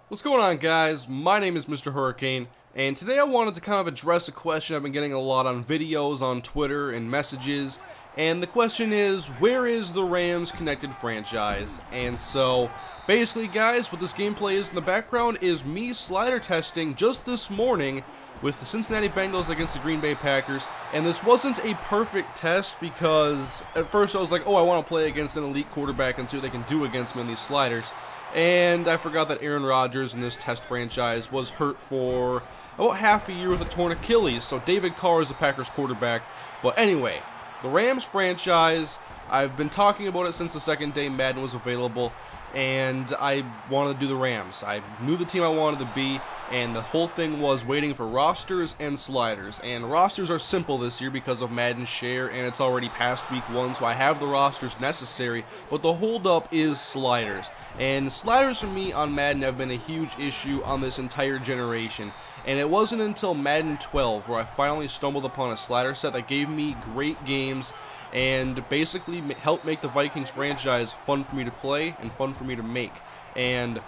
What's going on, guys? My name is Mr. Hurricane, and today I wanted to kind of address a question I've been getting a lot on videos, on Twitter, and messages, and the question is, where is the Rams connected franchise? And so, basically, guys, what this gameplay is in the background is me slider testing just this morning with the Cincinnati Bengals against the Green Bay Packers, and this wasn't a perfect test because at first I was like, oh, I want to play against an elite quarterback and see what they can do against me in these sliders. And I forgot that Aaron Rodgers in this test franchise was hurt for about half a year with a torn Achilles, so David Carr is the Packers quarterback. But anyway, the Rams franchise, I've been talking about it since the second day Madden was available, and I wanted to do the Rams. I knew the team I wanted to be, and the whole thing was waiting for rosters and sliders. And rosters are simple this year because of Madden's share, and it's already past week 1, so I have the rosters necessary, but the holdup is sliders. And sliders for me on Madden have been a huge issue on this entire generation. And it wasn't until Madden 12 where I finally stumbled upon a slider set that gave me great games and basically helped make the Vikings franchise fun for me to play and fun for me to make. And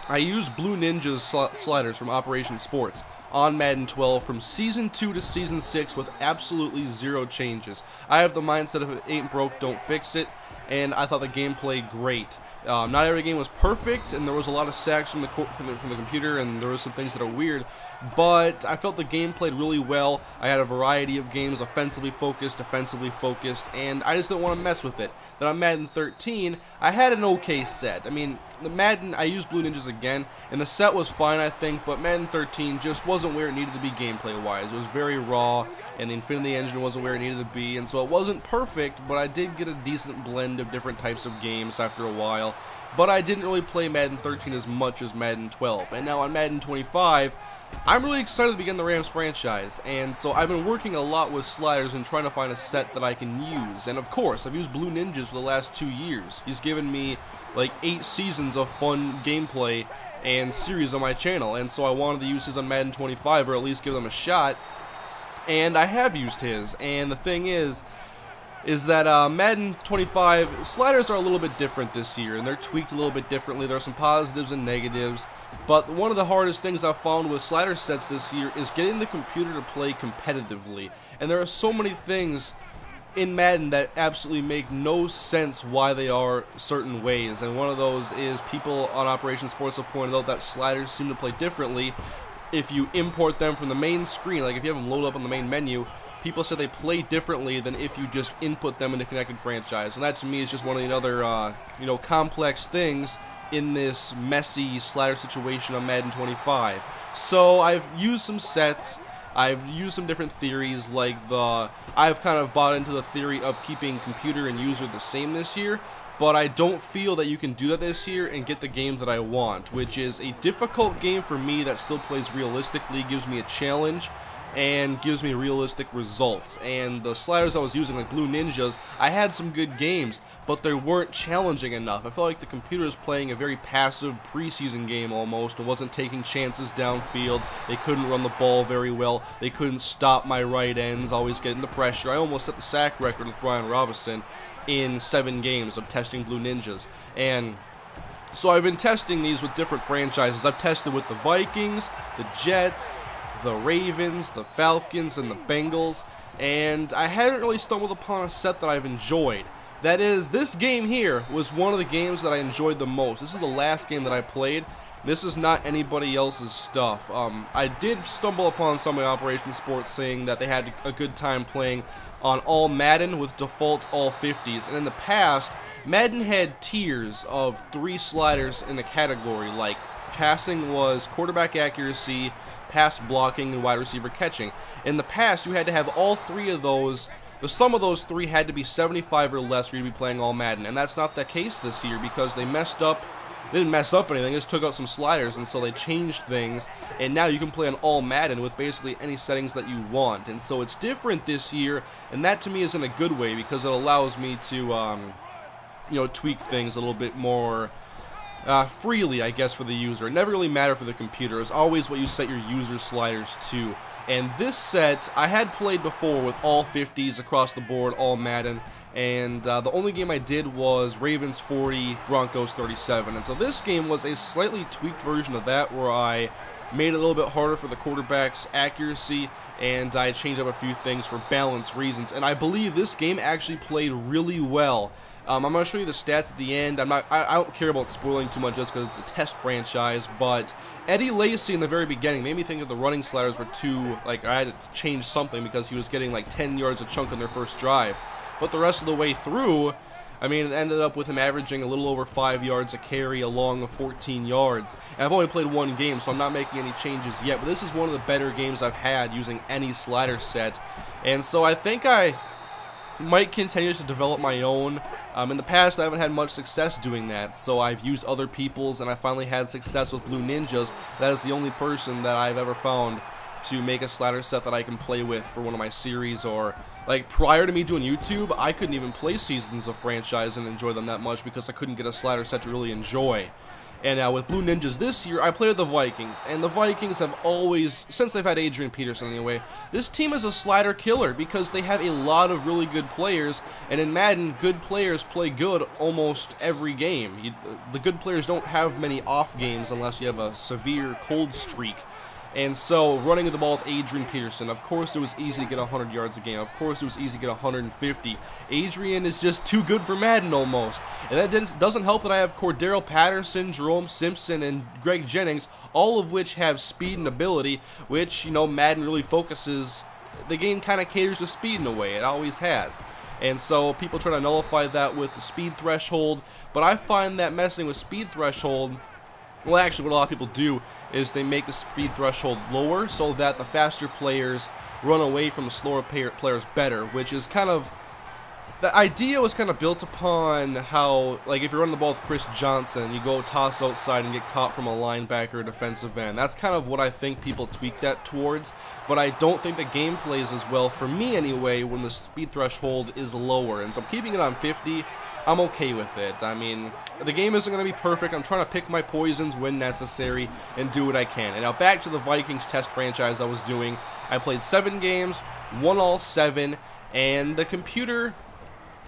I used Blue Ninja's sliders from Operation Sports on Madden 12 from Season 2 to Season 6 with absolutely zero changes. I have the mindset of if it ain't broke, don't fix it, and I thought the game played great. Not every game was perfect, and there was a lot of sacks from the computer, and there was some things that are weird, but I felt the game played really well. I had a variety of games, offensively focused, defensively focused, and I just didn't want to mess with it. Then on Madden 13, I had an okay set. I mean, the Madden, I used Blue Ninjas again, and the set was fine, I think, but Madden 13 just wasn't where it needed to be gameplay-wise. It was very raw, and the Infinity Engine wasn't where it needed to be, and so it wasn't perfect, but I did get a decent blend of different types of games after a while. But I didn't really play Madden 13 as much as Madden 12. And now on Madden 25, I'm really excited to begin the Rams franchise. And so I've been working a lot with sliders and trying to find a set that I can use. And of course, I've used Blue Ninjas for the last 2 years. He's given me like 8 seasons of fun gameplay and series on my channel. And so I wanted to use his on Madden 25, or at least give them a shot. And I have used his. And the thing is that Madden 25 sliders are a little bit different this year, and they're tweaked a little bit differently. There are some positives and negatives, but one of the hardest things I've found with slider sets this year is getting the computer to play competitively. And there are so many things in Madden that absolutely make no sense why they are certain ways, and one of those is people on Operation Sports have pointed out that sliders seem to play differently if you import them from the main screen. Like if you have them load up on the main menu, people said they play differently than if you just input them into Connected Franchise. And that to me is just one of the other, complex things in this messy slider situation on Madden 25. So I've used some sets, I've used some different theories, like I've kind of bought into the theory of keeping computer and user the same this year, but I don't feel that you can do that this year and get the game that I want, which is a difficult game for me that still plays realistically, gives me a challenge, and gives me realistic results. And the sliders I was using, like Blue Ninjas, I had some good games, but they weren't challenging enough. I felt like the computer was playing a very passive preseason game almost, and wasn't taking chances downfield. They couldn't run the ball very well. They couldn't stop my right ends, always getting the pressure. I almost set the sack record with Brian Robinson in 7 games of testing Blue Ninjas. And so I've been testing these with different franchises. I've tested with the Vikings, the Jets, the Ravens, the Falcons, and the Bengals, and I hadn't really stumbled upon a set that I've enjoyed. That is, this game here was one of the games that I enjoyed the most. This is the last game that I played. This is not anybody else's stuff. I did stumble upon somebody in Operation Sports saying that they had a good time playing on all Madden with default all 50s, and in the past, Madden had tiers of 3 sliders in a category, like passing was quarterback accuracy, pass blocking, and wide receiver catching. In the past, you had to have all 3 of those. The sum of those 3 had to be 75 or less for you to be playing all Madden, and that's not the case this year because they messed up. They didn't mess up anything, they just took out some sliders, and so they changed things, and now you can play on all Madden with basically any settings that you want. And so it's different this year, and that to me is in a good way because it allows me to tweak things a little bit more freely, I guess, for the user. It never really mattered for the computer. It's always what you set your user sliders to. And this set, I had played before with all 50s across the board, all Madden, and the only game I did was Ravens 40, Broncos 37. And so this game was a slightly tweaked version of that, where I made it a little bit harder for the quarterback's accuracy, and I changed up a few things for balance reasons. And I believe this game actually played really well. I'm going to show you the stats at the end. I don't care about spoiling too much just because it's a test franchise, but Eddie Lacy in the very beginning made me think that the running sliders were too, like, I had to change something because he was getting like 10 yards a chunk on their first drive. But the rest of the way through, I mean, it ended up with him averaging a little over 5 yards a carry along 14 yards. And I've only played one game, so I'm not making any changes yet, but this is one of the better games I've had using any slider set. And so I think I might continue to develop my own. In the past, I haven't had much success doing that, so I've used other people's, and I finally had success with Blue Ninjas. That is the only person that I've ever found to make a slider set that I can play with for one of my series. Or, like, prior to me doing YouTube, I couldn't even play seasons of franchise and enjoy them that much because I couldn't get a slider set to really enjoy. And now with Blue Ninjas this year, I played with the Vikings, and the Vikings have always, since they've had Adrian Peterson anyway, this team is a slider killer because they have a lot of really good players, and in Madden, good players play good almost every game. The good players don't have many off games unless you have a severe cold streak. And so, running with the ball with Adrian Peterson, of course it was easy to get 100 yards a game. Of course it was easy to get 150. Adrian is just too good for Madden almost. And that doesn't help that I have Cordero Patterson, Jerome Simpson, and Greg Jennings, all of which have speed and ability, which, you know, Madden really focuses. The game kind of caters to speed in a way. It always has. And so people try to nullify that with the speed threshold. But I find that messing with speed threshold, well, actually, what a lot of people do is they make the speed threshold lower so that the faster players run away from the slower players better, which is kind of, the idea was kind of built upon how, like, if you're running the ball with Chris Johnson, you go toss outside and get caught from a linebacker or defensive end. That's kind of what I think people tweak that towards, but I don't think the game plays as well, for me anyway, when the speed threshold is lower. And so I'm keeping it on 50. I'm okay with it. I mean, the game isn't going to be perfect. I'm trying to pick my poisons when necessary and do what I can. And now back to the Vikings test franchise I was doing. I played 7 games, won all 7, and the computer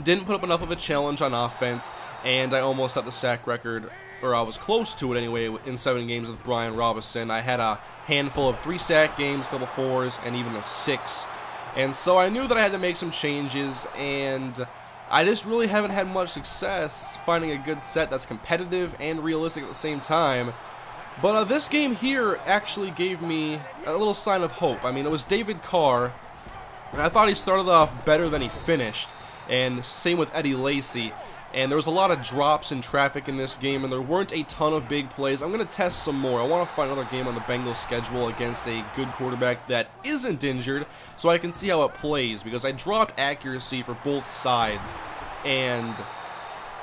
didn't put up enough of a challenge on offense, and I almost set the sack record, or I was close to it anyway, in 7 games with Brian Robinson. I had a handful of 3 sack games, a couple 4s, and even a 6. And so I knew that I had to make some changes, and I just really haven't had much success finding a good set that's competitive and realistic at the same time. But this game here actually gave me a little sign of hope. I mean, it was David Carr, and I thought he started off better than he finished. And same with Eddie Lacy. And there was a lot of drops in traffic in this game, and there weren't a ton of big plays. I'm going to test some more. I want to find another game on the Bengals schedule against a good quarterback that isn't injured, so I can see how it plays, because I dropped accuracy for both sides. And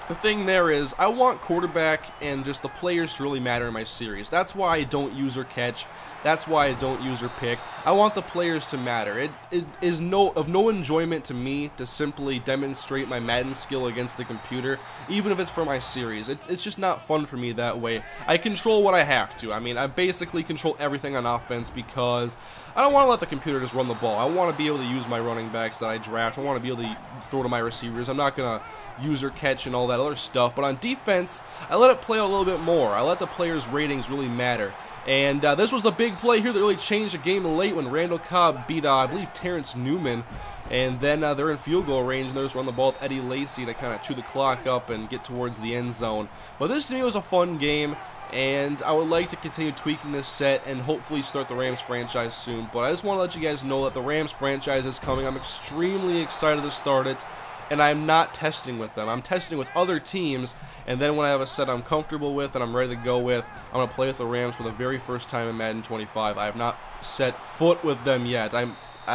the thing there is, I want quarterback and just the players to really matter in my series. That's why I don't use or catch. That's why I don't use or pick. I want the players to matter. It is of no enjoyment to me to simply demonstrate my Madden skill against the computer, even if it's for my series. It's just not fun for me that way. I control what I have to. I mean, I basically control everything on offense because I don't want to let the computer just run the ball. I want to be able to use my running backs that I draft. I want to be able to throw to my receivers. I'm not going to use or catch and all that other stuff. But on defense, I let it play a little bit more. I let the players' ratings really matter. And this was the big play here that really changed the game late when Randall Cobb beat, I believe, Terrence Newman. And then they're in field goal range, and they're just run the ball with Eddie Lacy to kind of chew the clock up and get towards the end zone. But this to me was a fun game, and I would like to continue tweaking this set and hopefully start the Rams franchise soon. But I just want to let you guys know that the Rams franchise is coming. I'm extremely excited to start it. And I'm not testing with them. I'm testing with other teams, and then when I have a set I'm comfortable with and I'm ready to go with, I'm going to play with the Rams for the very first time in Madden 25. I have not set foot with them yet. I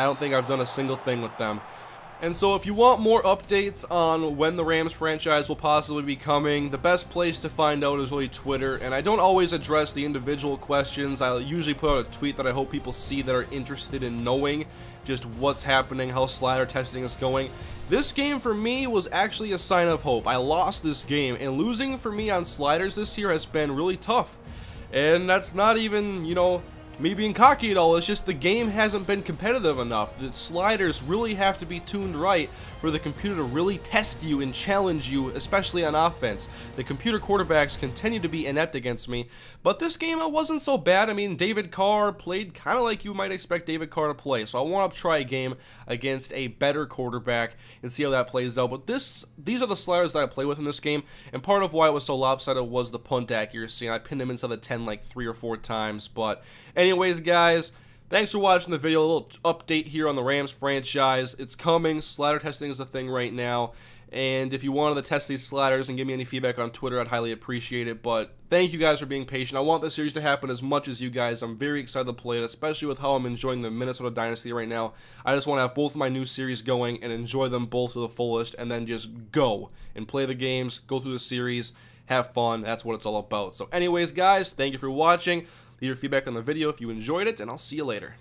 don't think I've done a single thing with them. And so if you want more updates on when the Rams franchise will possibly be coming, the best place to find out is really Twitter, and I don't always address the individual questions. I usually put out a tweet that I hope people see that are interested in knowing just what's happening, how slider testing is going. This game for me was actually a sign of hope. I lost this game, and losing for me on sliders this year has been really tough. And that's not even, you know, me being cocky at all. It's just the game hasn't been competitive enough. The sliders really have to be tuned right for the computer to really test you and challenge you, especially on offense. The computer quarterbacks continue to be inept against me, but this game wasn't so bad. I mean, David Carr played kind of like you might expect David Carr to play, so I want to try a game against a better quarterback and see how that plays out. But these are the sliders that I play with in this game, and part of why it was so lopsided was the punt accuracy, and I pinned him inside the 10 like 3 or 4 times. But anyways, guys, thanks for watching the video. A little update here on the Rams franchise. It's coming. Slider testing is a thing right now. And if you wanted to test these sliders and give me any feedback on Twitter, I'd highly appreciate it. But thank you guys for being patient. I want this series to happen as much as you guys. I'm very excited to play it, especially with how I'm enjoying the Minnesota Dynasty right now. I just want to have both of my new series going and enjoy them both to the fullest, and then just go and play the games, go through the series, have fun. That's what it's all about. So anyways, guys, thank you for watching. Leave your feedback on the video if you enjoyed it, and I'll see you later.